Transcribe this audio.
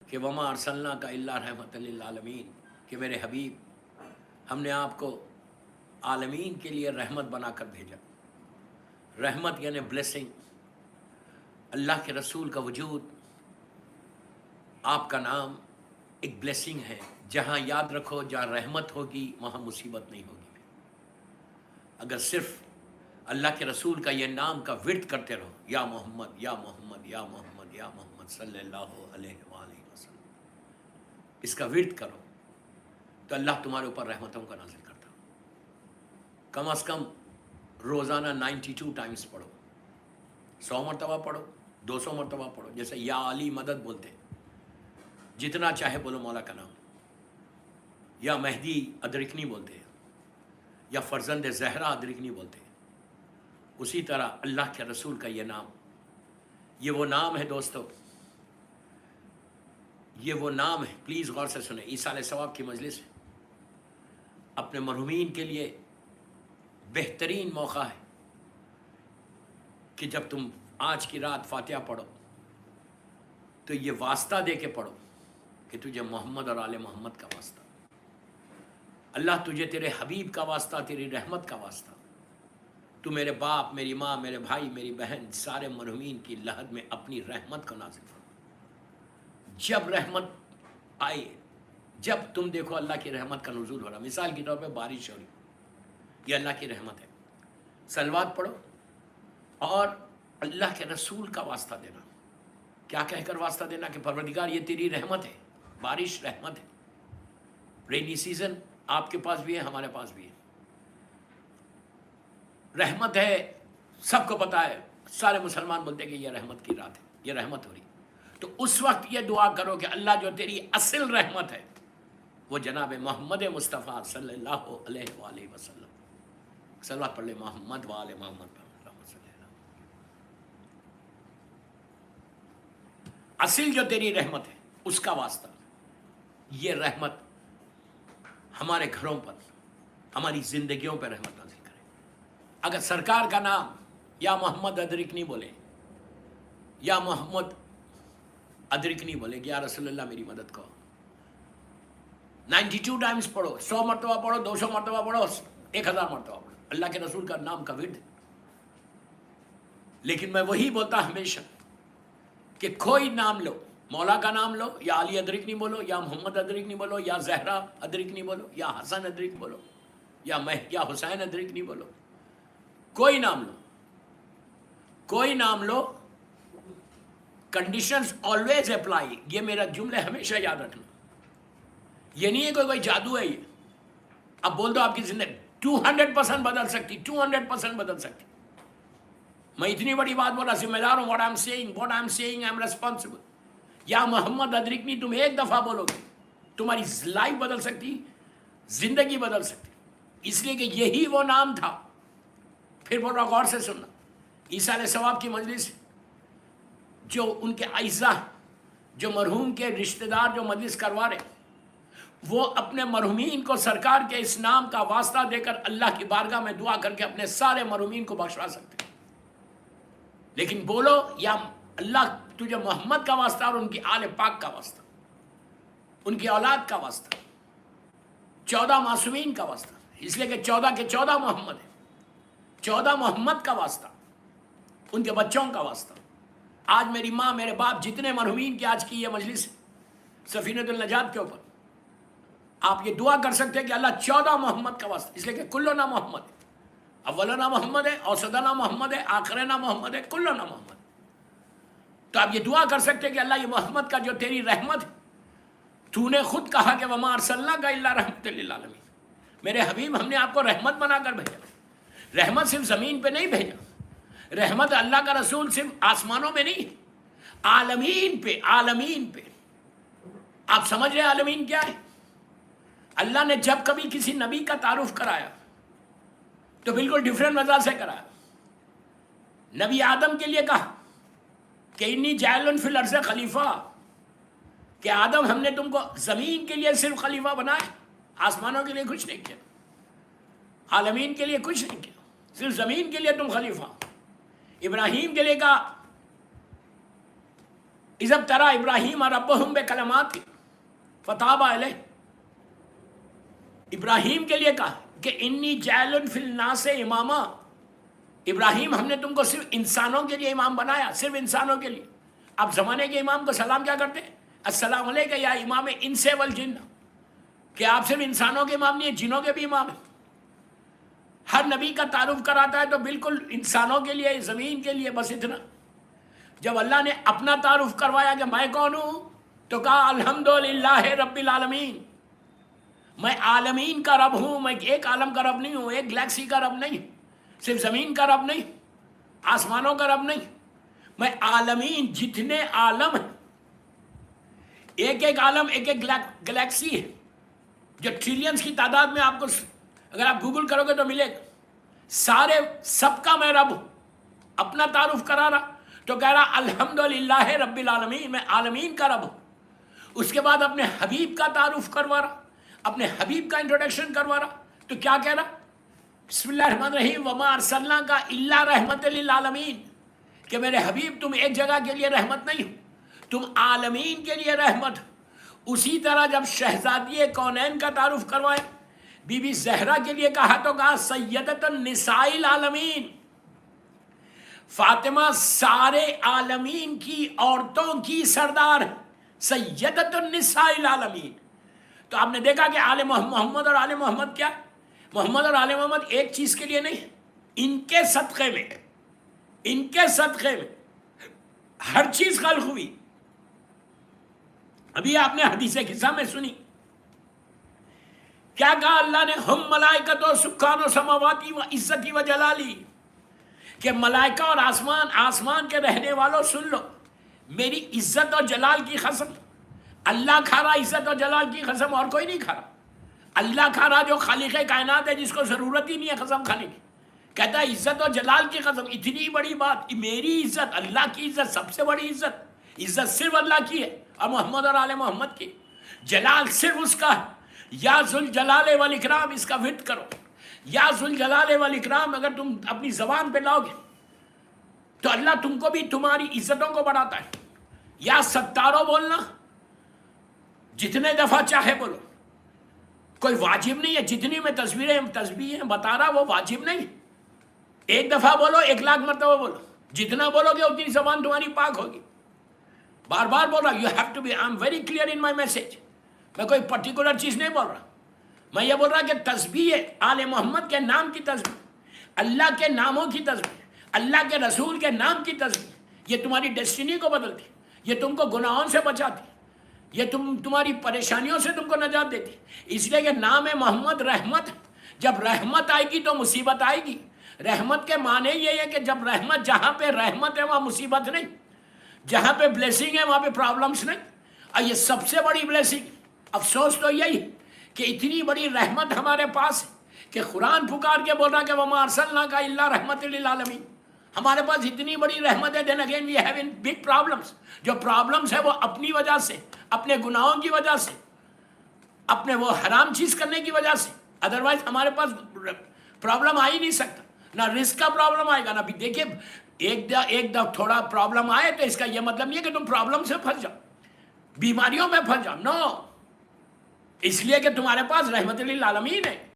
کہ وما ارسلنا کا الا رحمت للعالمین، کہ میرے حبیب ہم نے آپ کو عالمین کے لیے رحمت بنا کر بھیجا۔ رحمت یعنی بلیسنگ، اللہ کے رسول کا وجود، آپ کا نام ایک بلیسنگ ہے۔ جہاں یاد رکھو جہاں رحمت ہوگی وہاں مصیبت نہیں ہوگی۔ اگر صرف اللہ کے رسول کا یہ نام کا ورد کرتے رہو، یا محمد یا محمد یا محمد یا محمد صلی اللہ علیہ وآلہ وسلم، اس کا ورد کرو تو اللہ تمہارے اوپر رحمتوں کا نازل کرتا۔ کم از کم روزانہ 92 ٹائمز پڑھو، 100 مرتبہ پڑھو، 200 مرتبہ پڑھو، جیسے یا علی مدد بولتے، جتنا چاہے بولو مولا کا نام، یا مہدی ادرکنی بولتے ہیں، یا فرزند زہرا ادرکنی بولتے ہیں۔ اسی طرح اللہ کے رسول کا یہ نام، یہ وہ نام ہے دوستو، یہ وہ نام ہے، پلیز غور سے سنیں۔ ایصال ثواب کی مجلس اپنے مرحومین کے لیے بہترین موقع ہے کہ جب تم آج کی رات فاتحہ پڑھو تو یہ واسطہ دے کے پڑھو کہ تجھے محمد اور آل محمد کا واسطہ، اللہ تجھے تیرے حبیب کا واسطہ، تیری رحمت کا واسطہ، تو میرے باپ، میری ماں، میرے بھائی، میری بہن، سارے مرحومین کی لحد میں اپنی رحمت کو نازل فرما۔ جب رحمت آئے، جب تم دیکھو اللہ کی رحمت کا نزول ہو رہا، مثال کے طور پہ بارش ہو رہی، یہ اللہ کی رحمت ہے۔ صلوات پڑھو اور اللہ کے رسول کا واسطہ دینا۔ کیا کہہ کر واسطہ دینا؟ کہ پروردگار یہ تیری رحمت ہے، بارش رحمت ہے، رینی سیزن آپ کے پاس بھی ہے، ہمارے پاس بھی ہے، رحمت ہے، سب کو پتا ہے، سارے مسلمان بولتے ہیں کہ یہ رحمت کی رات ہے، یہ رحمت ہو رہی۔ تو اس وقت یہ دعا کرو کہ اللہ جو تیری اصل رحمت ہے وہ جناب محمد مصطفیٰ صلی اللہ علیہ وآلہ وسلم، صلوات پڑھ لے محمد وآل محمد پر، اصل جو تیری رحمت ہے اس کا واسطہ، یہ رحمت ہمارے گھروں پر، ہماری زندگیوں پہ رحمت نازل کرے۔ اگر سرکار کا نام یا محمد ادرکنی بولے، یا محمد ادرکنی بولے کہ یا رسول اللہ میری مدد کرو، 92 ٹائمز پڑھو، 100 مرتبہ پڑھو، 200 مرتبہ پڑھو، 1000 مرتبہ پڑھو، اللہ کے رسول کا نام کا ورد۔ لیکن میں وہی بولتا ہمیشہ کہ کوئی نام لو، مولا کا نام لو، یا علی ادرکنی بولو، یا محمد ادرکنی بولو، یا زہرا ادرکنی بولو، یا حسن ادرکنی بولو، یا حسین ادرکنی بولو، کوئی نام لو، کوئی نام لو، کنڈیشنز آلویز اپلائی۔ یہ میرا جملے ہمیشہ یاد رکھنا، یہ نہیں ہے کوئی جادو ہے یہ۔ اب بول دو آپ کی زندگی 200% بدل سکتی، 200% بدل سکتی۔ میں اتنی بڑی بات بولا، ذمہ دار ہوں، what I'm saying I'm responsible۔ یا محمد ادرکنی تم ایک دفعہ بولو گے، تمہاری لائف بدل سکتی، زندگی بدل سکتی، اس لیے کہ یہی وہ نام تھا۔ پھر بول رہا غور سے سننا، ایصال ثواب کی مجلس جو ان کے اعزاء، جو مرحوم کے رشتہ دار جو مجلس کروا رہے، وہ اپنے مرحومین کو سرکار کے اس نام کا واسطہ دے کر اللہ کی بارگاہ میں دعا کر کے اپنے سارے مرحومین کو بخشوا سکتے ہیں۔ لیکن بولو یا اللہ تجھے محمد کا واسطہ اور ان کی آل پاک کا واسطہ، ان کی اولاد کا واسطہ، 14 معصومین کا واسطہ، اس لیے کہ 14 کے 14 محمد ہیں، 14 محمد کا واسطہ، ان کے بچوں کا واسطہ۔ آج میری ماں، میرے باپ، جتنے مرحومین کی آج کی یہ مجلس ہے سفینۃ النجات کے اوپر، آپ یہ دعا کر سکتے ہیں کہ اللہ 14 محمد کا واسطہ، اس لیے کہ کلنا محمد ہے، اولنا محمد ہے، اوسطنا محمد ہے، آخرنا محمد ہے، کلنا محمد ہے۔ تو آپ یہ دعا کر سکتے ہیں کہ اللہ یہ محمد کا جو تیری رحمت ہے، تو نے خود کہا کہ وما ارسلناک الا رحمۃ للعالمین، میرے حبیب ہم نے آپ کو رحمت بنا کر بھیجا۔ رحمت صرف زمین پہ نہیں بھیجا، رحمت اللہ کا رسول صرف آسمانوں میں نہیں، عالمین پہ، عالمین پہ۔ آپ سمجھ رہے ہیں عالمین کیا ہے؟ اللہ نے جب کبھی کسی نبی کا تعارف کرایا تو بالکل ڈیفرنٹ وجہ سے کرایا۔ نبی آدم کے لیے کہا کہ انی جاعل فی الارض خلیفہ، کہ آدم ہم نے تم کو زمین کے لیے صرف خلیفہ بنایا، آسمانوں کے لیے کچھ نہیں کیا، عالمین کے لیے کچھ نہیں کیا، صرف زمین کے لیے تم خلیفہ۔ ابراہیم کے لیے کہا اذ ابتلى ابراہیم ربہم بکلمات فتاب علیہ، ابراہیم کے لیے کہا کہ انی جاعل فی الناس اماما، ابراہیم ہم نے تم کو صرف انسانوں کے لیے امام بنایا، صرف انسانوں کے لیے۔ آپ زمانے کے امام کو سلام کیا کرتے ہیں؟ السلام علیکم یا امام انس والجن، کہ آپ صرف انسانوں کے امام نہیں ہیں، جنوں کے بھی امام ہیں۔ ہر نبی کا تعارف کراتا ہے تو بالکل انسانوں کے لیے، زمین کے لیے، بس اتنا۔ جب اللہ نے اپنا تعارف کروایا کہ میں کون ہوں تو کہا الحمدللہ رب العالمین، میں عالمین کا رب ہوں، میں ایک عالم کا رب نہیں ہوں، ایک گلیکسی کا رب نہیں، صرف زمین کا رب نہیں، آسمانوں کا رب نہیں، میں عالمین، جتنے عالم ہیں، ایک ایک عالم ایک ایک گلیکسی ہے، جو ٹریلینز کی تعداد میں آپ کو اگر آپ گوگل کرو گے تو ملے گا، سارے سب کا میں رب ہوں۔ اپنا تعارف کرا رہا تو کہہ رہا الحمدللہ رب العالمین، میں عالمین کا رب ہوں۔ اس کے بعد اپنے حبیب کا تعارف کروا رہا، اپنے حبیب کا انٹروڈکشن کروا رہا، تو کیا کہہ رہا؟ بسم اللہ الرحمن الرحیم وما ارسلناک الا رحمت للعالمین، کہ میرے حبیب تم ایک جگہ کے لیے رحمت نہیں ہو، تم عالمین کے لیے رحمت ہو۔ اسی طرح جب شہزادی کونین کا تعارف کروایا، بی بی زہرا کے لیے کہا تو کہا سیدۃ النساء العالمین، فاطمہ سارے عالمین کی عورتوں کی سردار ہے، سیدۃ النساء العالمین۔ تو آپ نے دیکھا کہ آل محمد اور آل محمد کیا؟ محمد اور آل محمد ایک چیز کے لیے نہیں، ان کے صدقے میں، ان کے صدقے میں ہر چیز خلق ہوئی۔ ابھی آپ نے حدیث قصہ میں سنی، کیا کہا اللہ نے؟ ہم ملائکۃ و سکان و سماواتی و عزتی و جلالی، کہ ملائکہ اور آسمان کے رہنے والوں سن لو، میری عزت اور جلال کی قسم، اللہ کھا رہا عزت اور جلال کی قسم، اور کوئی نہیں کھا رہا۔ اللہ کھا رہا جو خالق کائنات ہے، جس کو ضرورت ہی نہیں ہے قسم کھانے کی، کہتا ہے عزت اور جلال کی قسم، اتنی بڑی بات، میری عزت، اللہ کی عزت سب سے بڑی عزت، عزت صرف اللہ کی ہے اور محمد اور آل محمد کی، جلال صرف اس کا ہے۔ یا ذوالجلال والاکرام، اس کا ورد کرو، یا ذوالجلال والاکرام اگر تم اپنی زبان پہ لاؤ گے تو اللہ تم کو بھی تمہاری عزتوں کو بڑھاتا ہے۔ یا ستارو بولنا جتنے دفعہ چاہے بولو، کوئی واجب نہیں ہے، جتنی میں تسبیحیں بتا رہا وہ واجب نہیں، ایک دفعہ بولو، 1,00,000 مرتبہ بولو، جتنا بولو گے اتنی زبان تمہاری پاک ہوگی۔ بار بار بول رہا، you have to be, I am very clear in my message, میں کوئی پرٹیکولر چیز نہیں بول رہا، میں یہ بول رہا کہ تسبیح آل محمد کے نام کی تسبیح، اللہ کے ناموں کی تسبیح، اللہ کے رسول کے نام کی تسبیح، یہ تمہاری ڈیسٹینی کو بدلتی، یہ تم کو گناہوں سے بچاتی، یہ تمہاری پریشانیوں سے تم کو نجات دیتی، اس لیے کہ نام محمد رحمت، جب رحمت آئے گی تو مصیبت آئے گی۔ رحمت کے معنی یہ ہے کہ جب رحمت، جہاں پہ رحمت ہے وہاں مصیبت نہیں، جہاں پہ بلیسنگ ہے وہاں پہ پرابلمس نہیں، اور یہ سب سے بڑی بلیسنگ۔ افسوس تو یہی کہ اتنی بڑی رحمت ہمارے پاس ہے کہ قرآن پکار کے بول رہا کہ وما ارسلناک الا رحمت للعالمین، ہمارے پاس اتنی بڑی رحمت ہے، then again we have big problems, جو پرابلمس ہے وہ اپنی وجہ سے، اپنے گناہوں کی وجہ سے، اپنے وہ حرام چیز کرنے کی وجہ سے، ادروائز ہمارے پاس پرابلم آ ہی نہیں سکتا، نہ رزق کا پرابلم آئے گا، نہ بھی دیکھیے ایک دفعہ تھوڑا پرابلم آئے تو اس کا یہ مطلب نہیں ہے کہ تم پرابلم سے پھنس جاؤ، بیماریوں میں پھنس جاؤ، نو، اس لیے کہ تمہارے پاس رحمت للعالمین ہے۔